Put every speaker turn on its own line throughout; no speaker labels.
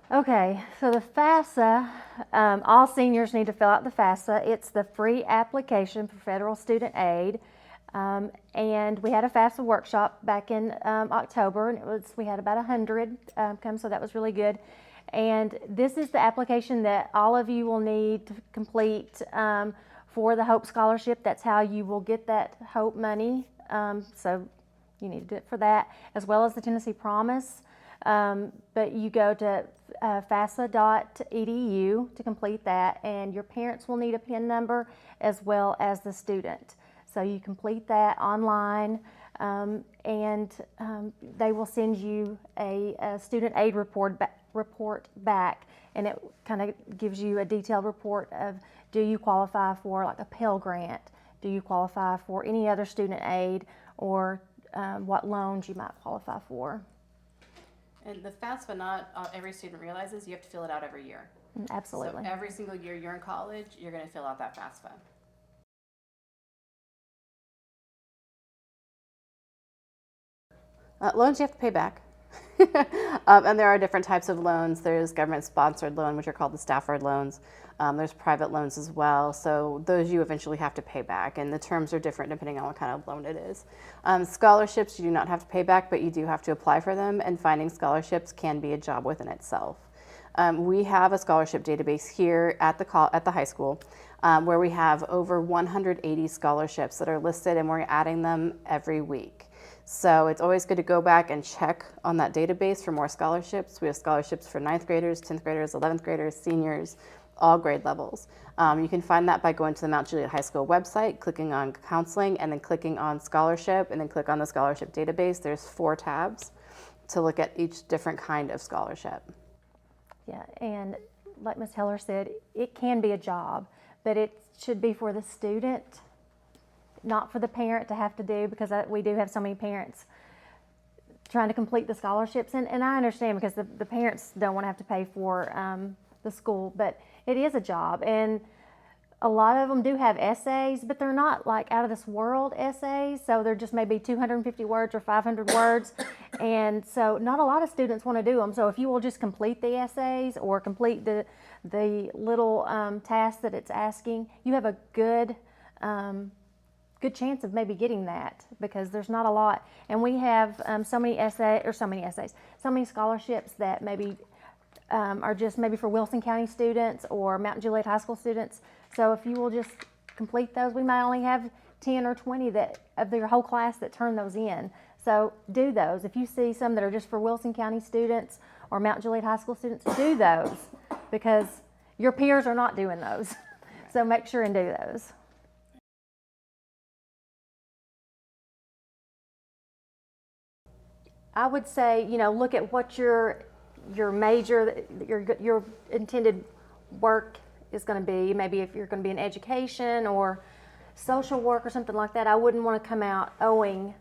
Okay, so the FAFSA, all seniors need to fill out the FAFSA. It's the free application for federal student aid. And we had a FAFSA workshop back in October, and we had about 100 come, so that was really good. And this is the application that all of you will need to complete for the HOPE scholarship. That's how you will get that HOPE money. So you need to do it for that, as well as the Tennessee Promise. But you go to FAFSA.edu to complete that, and your parents will need a PIN number as well as the student. So you complete that online, and they will send you a student aid report back, and it kind of gives you a detailed report of, do you qualify for like a Pell Grant? Do you qualify for any other student aid, or what loans you might qualify for?
And the FAFSA, not every student realizes you have to fill it out every year.
Absolutely.
So every single year you're in college, you're going to fill out that FAFSA. Loans you have to pay back. And there are different types of loans. There's government-sponsored loan, which are called the Stafford loans. There's private loans as well. So those you eventually have to pay back, and the terms are different depending on what kind of loan it is. Scholarships you do not have to pay back, but you do have to apply for them, and finding scholarships can be a job within itself. We have a scholarship database here at the high school where we have over 180 scholarships that are listed, and we're adding them every week. So it's always good to go back and check on that database for more scholarships. We have scholarships for 9th graders, 10th graders, 11th graders, seniors, all grade levels. You can find that by going to the Mount Juliet High School website, clicking on counseling, and then clicking on scholarship, and then click on the scholarship database. There's 4 tabs to look at each different kind of scholarship.
Yeah, and like Ms. Heller said, it can be a job, but it should be for the student, not for the parent to have to do, because we do have so many parents trying to complete the scholarships. And I understand, because the parents don't want to have to pay for the school, but it is a job. And a lot of them do have essays, but they're not like out of this world essays. So they're just maybe 250 words or 500 words. And so not a lot of students want to do them. So if you will just complete the essays or complete the little tasks that it's asking, you have a good chance of maybe getting that, because there's not a lot. And we have so many scholarships that maybe are just maybe for Wilson County students or Mountain Juliet High School students. So if you will just complete those, we might only have 10 or 20 of your whole class that turn those in. So do those. If you see some that are just for Wilson County students or Mountain Juliet High School students, do those, because your peers are not doing those. So make sure and do those. I would say, look at what your major, your intended work is going to be. Maybe if you're going to be in education or social work or something like that, I wouldn't want to come out owing,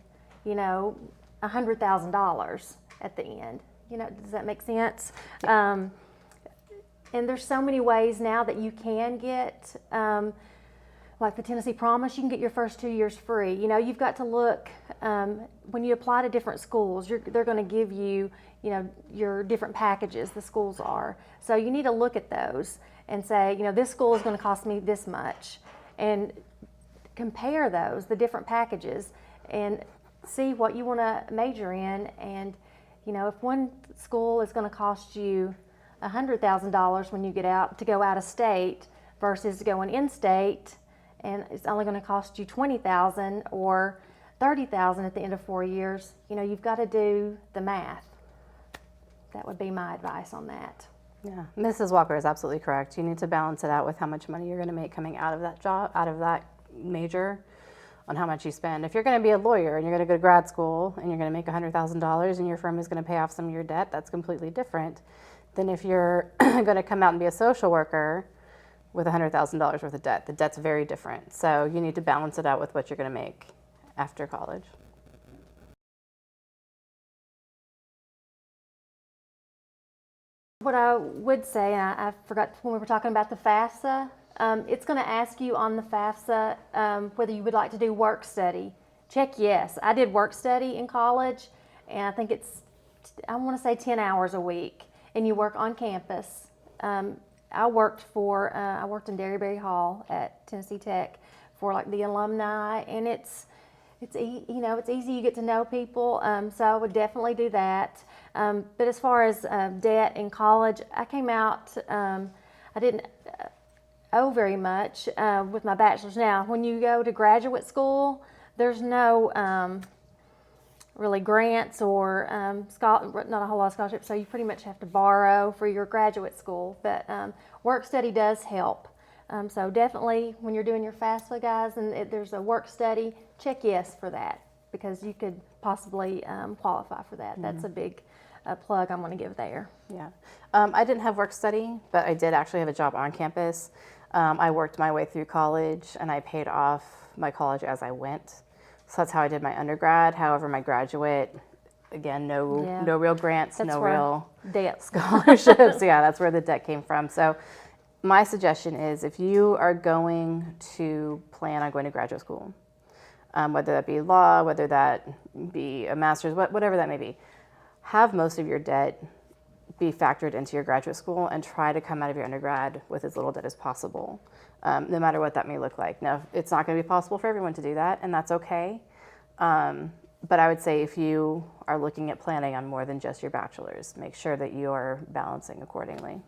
$100,000 at the end. Does that make sense? And there's so many ways now that you can get, like the Tennessee Promise, you can get your first 2 years free. You've got to look, when you apply to different schools, they're going to give you, your different packages, the schools are. So you need to look at those and say, this school is going to cost me this much, and compare those, the different packages, and see what you want to major in. And, if one school is going to cost you $100,000 when you get out to go out of state versus going in state, and it's only going to cost you $20,000 or $30,000 at the end of 4 years, you've got to do the math. That would be my advice on that.
Yeah, Mrs. Walker is absolutely correct. You need to balance it out with how much money you're going to make coming out of that job, out of that major, on how much you spend. If you're going to be a lawyer and you're going to go to grad school and you're going to make $100,000 and your firm is going to pay off some of your debt, that's completely different than if you're going to come out and be a social worker with $100,000 worth of debt. The debt's very different. So you need to balance it out with what you're going to make after college.
What I would say, and I forgot when we were talking about the FAFSA, it's going to ask you on the FAFSA whether you would like to do work study. Check yes. I did work study in college, and I think I want to say 10 hours a week. and you work on campus. I worked in Derryberry Hall at Tennessee Tech for like the alumni, and it's easy. You get to know people, so I would definitely do that. But as far as debt in college, I came out. I didn't owe very much with my bachelor's. Now, when you go to graduate school, there's no really grants or not a whole lot of scholarships, so you pretty much have to borrow for your graduate school. But work study does help. So definitely when you're doing your FAFSA, guys, and there's a work study, check yes for that, because you could possibly qualify for that. That's a big plug I'm going to give there.
Yeah. I didn't have work study, but I did actually have a job on campus. I worked my way through college, and I paid off my college as I went. So that's how I did my undergrad. However, my graduate, again, no real grants,
That's
no
where
real
debt.
scholarships. Yeah, that's where the debt came from. So my suggestion is, if you are going to plan on going to graduate school, whether that be law, whether that be a master's, whatever that may be, have most of your debt be factored into your graduate school, and try to come out of your undergrad with as little debt as possible, no matter what that may look like. Now, it's not going to be possible for everyone to do that, and that's okay. But I would say if you are looking at planning on more than just your bachelor's, make sure that you are balancing accordingly.